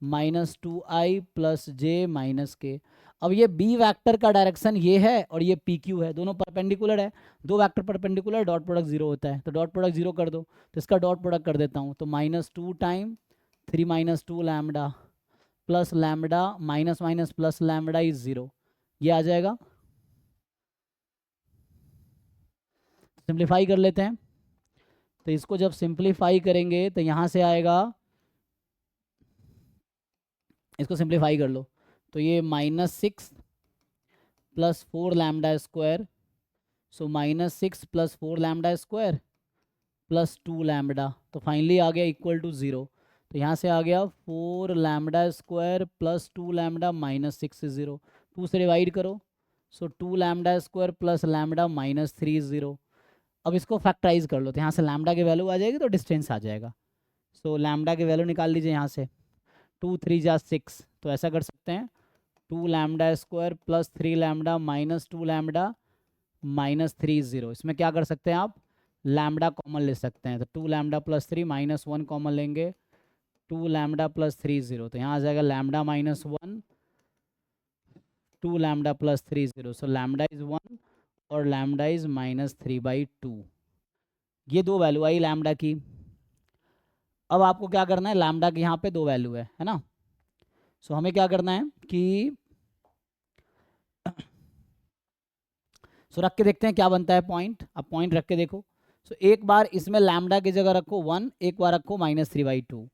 -2i प्लस जे माइनस के। अब ये बी वैक्टर का डायरेक्शन ये है और ये पी क्यू है, दोनों परपेंडिकुलर है। दो वैक्टर परपेंडिकुलर, डॉट प्रोडक्ट 0 होता है। तो डॉट प्रोडक्ट 0 कर दो, तो इसका डॉट प्रोडक्ट कर देता हूँ। तो -2 time 3 minus 2 lambda plus lambda minus minus plus lambda is 0, ये आ जाएगा। सिंप्लीफाई कर लेते हैं। तो इसको जब सिंप्लीफाई करेंगे तो यहाँ से आएगा, इसको सिंप्लीफाई कर लो तो ये -6 प्लस 4 लैम्बडा स्क्वायर, सो -6 plus 4 lambda square plus 2 lambda. तो फाइनली आ गया इक्वल टू 0। तो यहाँ से आ गया 4 लैम्बडा स्क्वायर प्लस 2 लैम्बडा -6 से 0, 2 से डिवाइड करो। सो 2 लैम्बडा स्क्वायर प्लस लैम्बडा -3 0। अब इसको फैक्टराइज कर लो, तो यहाँ से लैम्बडा की वैल्यू आ जाएगी तो डिस्टेंस आ जाएगा। सो लैम्बडा की वैल्यू निकाल लीजिए यहाँ से, 2 3 जा 6। तो ऐसा कर सकते हैं 2 lambda square plus 3 lambda -2 lambda -3 0। इसमें क्या कर सकते हैं आप, लैम्बडा कॉमन ले सकते हैं। तो 2 लैम्बडा प्लस 3 -1 कॉमन लेंगे, 2 लैम्बडा प्लस 3 0। तो यहाँ आ जाएगा lambda -1, 2 lambda plus 3 0, so lambda is 1 और लैम्डा इज -3/2। ये दो वैल्यू आई लैम्डा की। अब आपको क्या करना है, लैम्डा की यहाँ पे दो वैल्यू है ना। सो हमें क्या करना है कि सो रख के देखते हैं क्या बनता है पॉइंट। अब पॉइंट रख के देखो। सो एक बार इसमें लैम्डा की जगह रखो 1, एक बार रखो -3/2।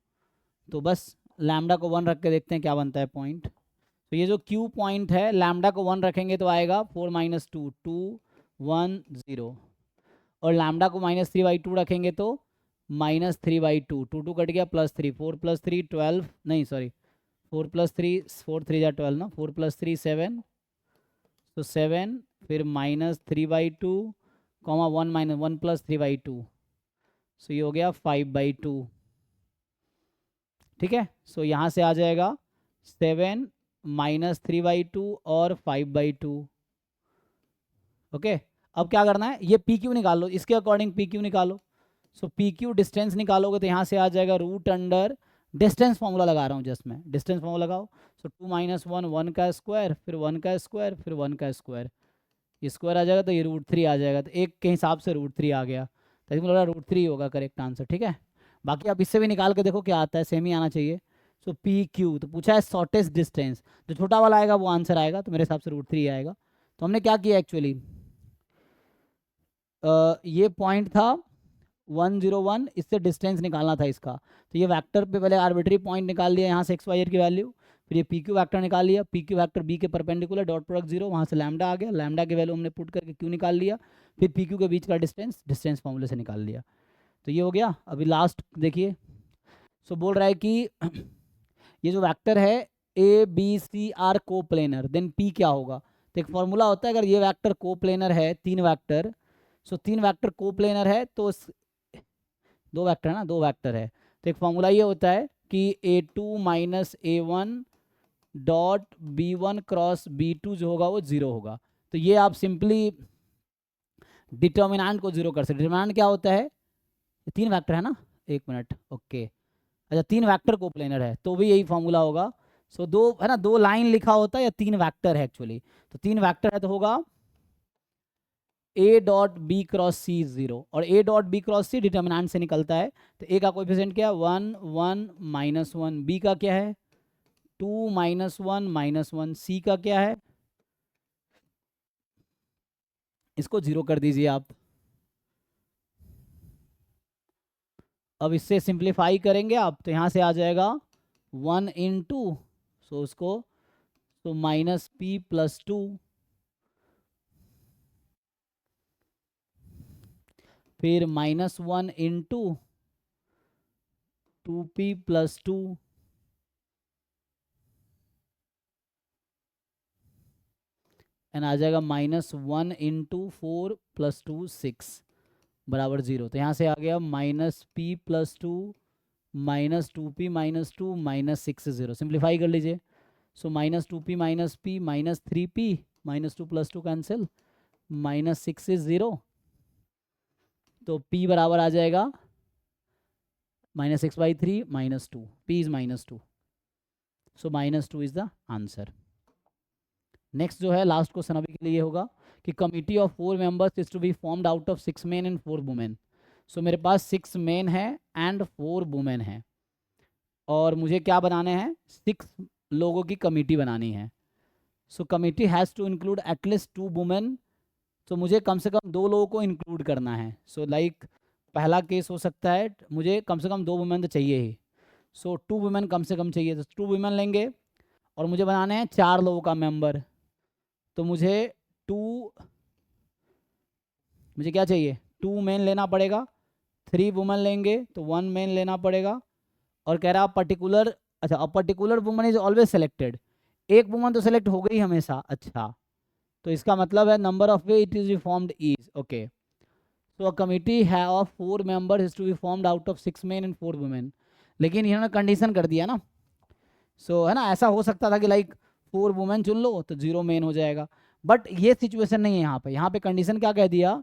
तो बस लैम्डा को 1 रख के देखते हैं क्या बनता है पॉइंट। तो ये जो क्यू पॉइंट है, लैम्डा को 1 रखेंगे तो आएगा 4 - 2 2 1 0, और लैम्डा को -3/2 रखेंगे तो -3/2, 2 2 कट गया, +3, 4 + 3 12, नहीं सॉरी 4 + 3 4 3 जा 12 ना, 4 + 3 7, तो 7, फिर -3/2, 1 - 1 + 3/2, सो ये हो गया 5/2। ठीक है, सो यहाँ से आ जाएगा 7 -3/2 और 5/2। ओके, अब क्या करना है, ये पी क्यू निकाल लो, इसके अकॉर्डिंग पी क्यू निकालो। सो पी क्यू डिस्टेंस निकालोगे तो यहाँ से आ जाएगा √अंडर डिस्टेंस फॉर्मूला लगा रहा हूँ जस्ट मैं, डिस्टेंस फॉर्मूला लगाओ। सो 2 - 1 1 का स्क्वायर, फिर 1 का स्क्वायर, फिर 1 का स्क्वायर, ये स्क्वायर आ जाएगा तो ये √3 आ जाएगा, तो एक के हिसाब से √3 आ गया, तो मुझे लग रहा √3 होगा करेक्ट आंसर। ठीक है, बाकी आप इससे भी निकाल के देखो क्या आता है, सेम ही आना चाहिए। सो पी क्यू तो पूछा है शॉर्टेस्ट डिस्टेंस, जो छोटा वाला आएगा वो आंसर आएगा, तो मेरे हिसाब से √3 आएगा। तो हमने क्या किया एक्चुअली, ये पॉइंट था 101, इससे डिस्टेंस निकालना था इसका, तो ये वेक्टर पे पहले आर्बिट्री पॉइंट निकाल लिया यहाँ से एक्स वाई की वैल्यू, फिर ये पी क्यू वैक्टर निकाल लिया, पी क्यू वैक्टर बी के परपेंडिकुलर, डॉट प्रोडक्ट 0, वहाँ से लैम्डा आ गया, लैम्डा की वैल्यू हमने पुट करके क्यू निकाल लिया, फिर पी क्यू के बीच का डिस्टेंस डिस्टेंस फॉर्मूले से निकाल लिया। तो ये हो गया। अभी लास्ट देखिए, सो बोल रहा है कि ये जो वैक्टर है ए बी सी आर को प्लेनर, देन पी क्या होगा। तो एक फॉर्मूला होता है, अगर ये वैक्टर को प्लेनर है, 3 वैक्टर, सो 3 वैक्टर को प्लेनर है तो 2 वैक्टर है ना, 2 वैक्टर है, तो एक फॉर्मूला ये होता है कि a2 - a1 dot b1 cross b2 जो होगा वो 0 होगा। तो ये आप सिंपली डिटर्मिनेंट को 0 कर सकते। डिटर्मिनेंट क्या होता है, 3 वैक्टर है ना, 1 मिनट, ओके, अच्छा 3 वैक्टर को प्लेनर है तो भी यही फॉर्मूला होगा। सो 2 है ना, 2 लाइन लिखा होता है या 3 वैक्टर है एक्चुअली, तो 3 वैक्टर है तो होगा a dot B cross C 0, और a dot B cross C determinant से निकलता है, तो a का कोएफिशिएंट क्या है 1 1 -1, b का क्या है 2 - 1 -1, c का क्या है, इसको 0 कर दीजिए आप। अब इससे सिंप्लीफाई करेंगे आप तो यहाँ से आ जाएगा 1 × सो उसको तो -p+2, फिर -1 × 2p+2, एंड आ जाएगा -1 × 4 + 2 6 बराबर 0। तो यहाँ से आ गया -p+2 -2p - 2 -6 0, सिंप्लीफाई कर लीजिए। सो -2p - p -3p -2 + 2 cancel, -6 is 0, तो p बराबर आ जाएगा -6/3 -2, p is -2, so -2 is the answer. Next जो है लास्ट क्वेश्चन अभी के लिए ये होगा कि committee of 4 members is to be formed out of 6 men and 4 women. So मेरे पास 6 मेन है एंड 4 वुमेन है, और मुझे क्या बनाने हैं, 6 लोगों की कमिटी बनानी है। So committee has to include at least 2 women, तो मुझे कम से कम 2 लोगों को इंक्लूड करना है। सो लाइक पहला केस हो सकता है, मुझे कम से कम 2 वुमेन तो चाहिए ही, सो 2 वुमेन कम से कम चाहिए, तो 2 वुमेन लेंगे, और मुझे बनाने हैं 4 लोगों का मेंबर, तो मुझे 2 मुझे क्या चाहिए 2 मेन लेना पड़ेगा, 3 वुमेन लेंगे तो 1 मेन लेना पड़ेगा, और कह रहा पर्टिकुलर, अच्छा a particular woman is always selected, एक वुमन तो सेलेक्ट हो गई हमेशा, अच्छा तो इसका मतलब है number of way it is formed is okay. So a committee है of 4 members is to be formed out of 6 men and 4 women, लेकिन इन्होंने कंडीशन कर दिया ना। सो है ना, ऐसा हो सकता था कि लाइक 4 वुमेन चुन लो तो 0 मेन हो जाएगा, बट ये सिचुएशन नहीं है यहाँ पे। यहाँ पे कंडीशन क्या कह दिया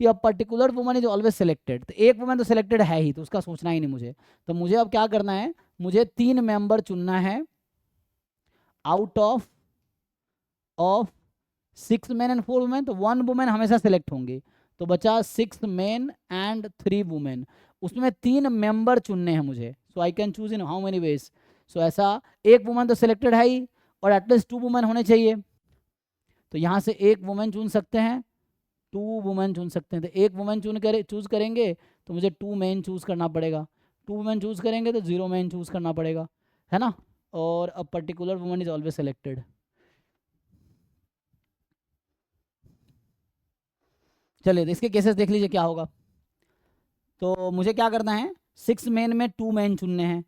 कि अब particular woman is always selected, तो एक वुमन तो सेलेक्टेड है ही, तो उसका सोचना ही नहीं मुझे। तो मुझे अब क्या करना है, मुझे 3 मेंबर चुनना है out of of 6 men and 4 women, तो 1 वुमेन हमेशा सेलेक्ट होंगे, तो बचा 6 मेन एंड 3 वुमेन। उसमें 3 मेंबर चुनने हैं मुझे, so I can choose in how many ways. So ऐसा एक वुमेन तो सिलेक्टेड है ही, और एटलीस्ट 2 वुमेन होने चाहिए, तो यहाँ से एक वुमेन चुन सकते हैं, 2 वुमेन चुन सकते हैं। तो एक वुमेन चूज करेंगे तो मुझे 2 मेन चूज करना पड़ेगा, 2 वुमेन चूज करेंगे तो 0 मेन चूज करना पड़ेगा, है ना। और अ particular woman is always selected. चलिए तो इसके केसेस देख लीजिए क्या होगा। तो मुझे क्या करना है, 6 मेन में 2 मेन चुनने हैं,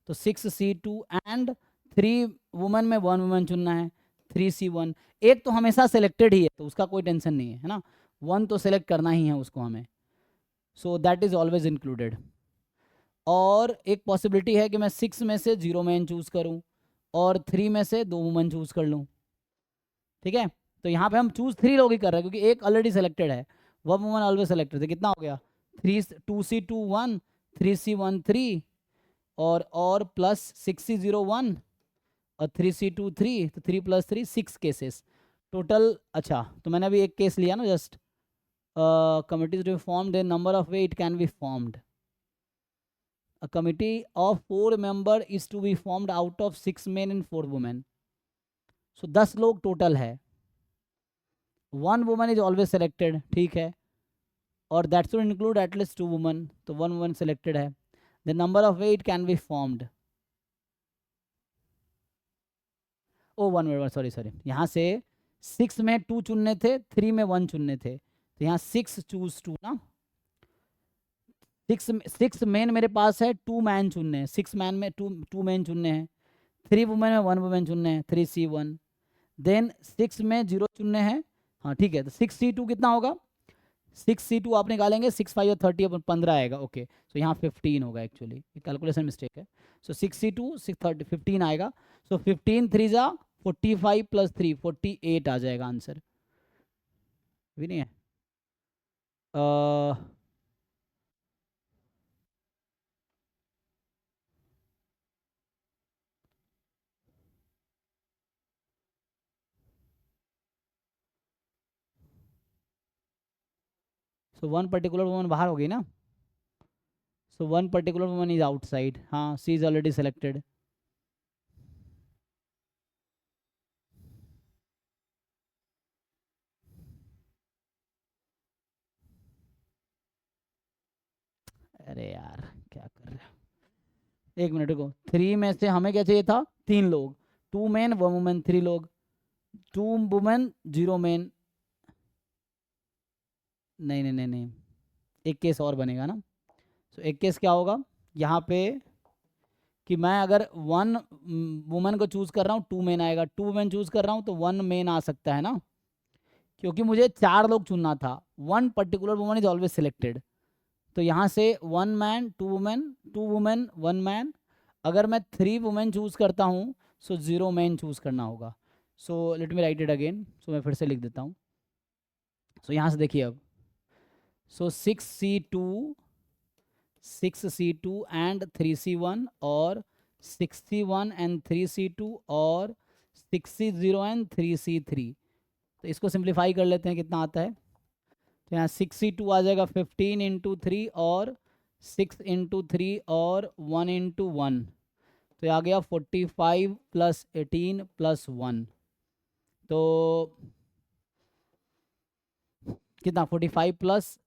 तो 6C2 एंड 3 वुमेन में 1 वुमेन चुनना है, 3C1। एक तो हमेशा सेलेक्टेड ही है तो उसका कोई टेंशन नहीं है ना, 1 तो सेलेक्ट करना ही है उसको हमें, so that is always included. और एक पॉसिबिलिटी है कि मैं 6 में से 0 मैन चूज़ करूं और 3 में से 2 वुमन चूज़ कर लूं, ठीक है। तो यहाँ पे हम चूज़ 3 लोग ही कर रहे हैं क्योंकि एक ऑलरेडी सेलेक्टेड है, 1 वुमन ऑलवेज सेलेक्टेड। तो कितना हो गया, 2C2 1, 3C1 3, और प्लस 6C0 1 और 3C2 3, तो 3 + 3 6 केसेस टोटल। अच्छा तो मैंने अभी एक केस लिया ना just, committees to be formed in number of way it can be formed. A committee of 4 members is to be formed out of 6 men and 4 women. So 10 लोग total है, 1 woman is always selected, ठीक है, और that should include at least 2 women, तो 1 woman selected है। The number of way it can be formed, ओ 1 minute sorry, यहाँ से 6 में 2 चुनने थे, 3 में 1 चुनने थे, तो यहाँ 6 चूज 2 ना, 6 मैन मेरे पास है, 2 मैन चुनने हैं, 6 मैन में 2 मैन चुनने हैं, 3 वुमेन में 1 वुमेन चुनने हैं, 3C1। देन 6 में 0 चुनने हैं, हाँ ठीक है, तो 6C2 कितना होगा, 6C2 आप निकालेंगे, 6 5 और 30 अपन 15 आएगा, ओके। सो यहाँ 15 होगा, एक्चुअली कैलकुलेशन मिस्टेक है। सो 6C2 630 15 आएगा, सो 15 3 जा 45 + 3 48 आ जाएगा आंसर, भी नहीं है। सो 1 पर्टिकुलर वुमन बाहर हो गई ना, सो 1 पर्टिकुलर वुमन इज आउटसाइड, हाँ सी इज ऑलरेडी सेलेक्टेड। अरे यार क्या कर रहे हो, एक मिनट रुको। 3 में से हमें क्या चाहिए था, 3 लोग, 2 मैन 1 वुमेन, 3 लोग, 2 वुमेन 0 मैन, नहीं, एक केस और बनेगा ना। सो एक केस क्या होगा यहाँ पे, कि मैं अगर 1 वुमेन को चूज़ कर रहा हूँ 2 मैन आएगा, 2 वुमेन चूज़ कर रहा हूँ तो 1 मैन आ सकता है ना, क्योंकि मुझे 4 लोग चुनना था, 1 particular woman is always selected. तो यहाँ से 1 मैन 2 वुमेन, 2 वुमेन 1 मैन। अगर मैं 3 वुमेन चूज़ करता हूँ सो 0 मैन चूज़ करना होगा। So let me write it again, so मैं फिर से लिख देता हूँ। सो यहाँ से देखिए अब, सो 6C2 एंड 3C1 और 6C1 एंड 3C2 और 6C0 एंड 3C3। तो इसको सिंप्लीफाई कर लेते हैं, कितना आता है, तो यहाँ 6C2 आ जाएगा 15 × 3 और 6 × 3 और 1 × 1, तो ये आ गया 45 + 18 + 1, तो कितना 45 +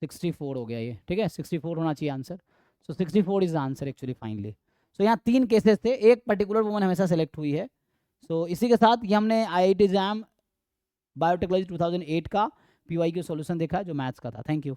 64 हो गया ये, ठीक है, 64 होना चाहिए answer. So 64 is the answer actually finally. So यहाँ 3 केसेस थे, एक पर्टिकुलर वुमन हमेशा सेलेक्ट हुई है। सो इसी के साथ ये हमने IIT एग्जाम बायोटेक्नोलॉजी 2008 का PYQ सॉल्यूशन देखा जो मैथ्स का था। Thank you.